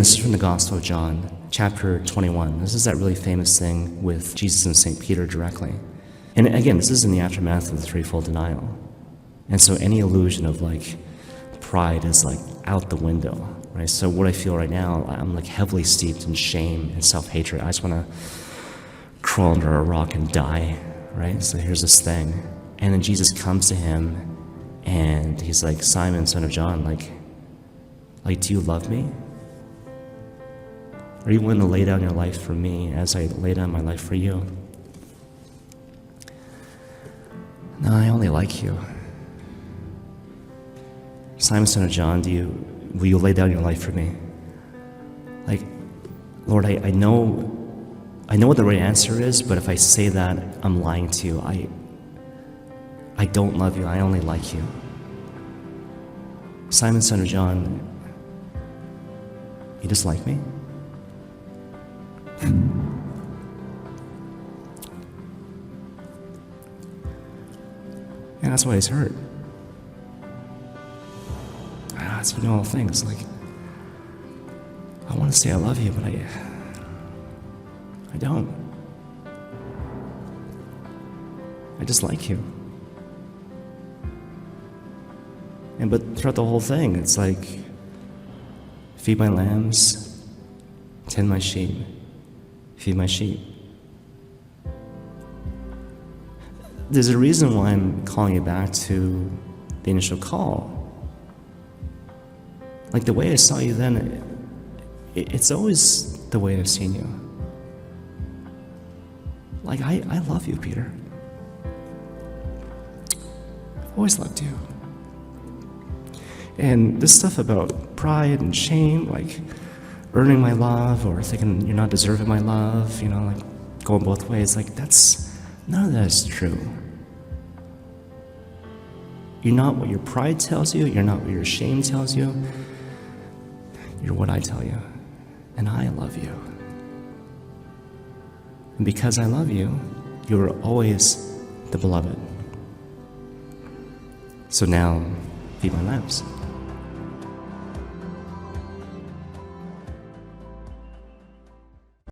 This is from the Gospel of John, chapter 21. This is that really famous thing with Jesus and St. Peter directly. And again, this is in the aftermath of the threefold denial. And so any illusion of pride is out the window, right? So what I feel right now, I'm heavily steeped in shame and self-hatred. I just want to crawl under a rock and die, right? So here's this thing. And then Jesus comes to him and he's like, Simon, son of John, do you love me? Are you willing to lay down your life for me as I lay down my life for you? No, I only like you. Simon, son of John, will you lay down your life for me? Lord, I know what the right answer is, but if I say that, I'm lying to you. I don't love you, I only like you. Simon, son of John, you just like me? And that's why he's hurt. It's all things. I want to say I love you, but I don't. I just like you. But throughout the whole thing, it's feed my lambs, tend my sheep, feed my sheep. There's a reason why I'm calling you back to the initial call. The way I saw you then, it's always the way I've seen you. I love you, Peter. I've always loved you. And this stuff about pride and shame, earning my love or thinking you're not deserving my love, going both ways, none of that is true. You're not what your pride tells you, you're not what your shame tells you. You're what I tell you, and I love you. And because I love you, you are always the beloved. So now, feed my lambs.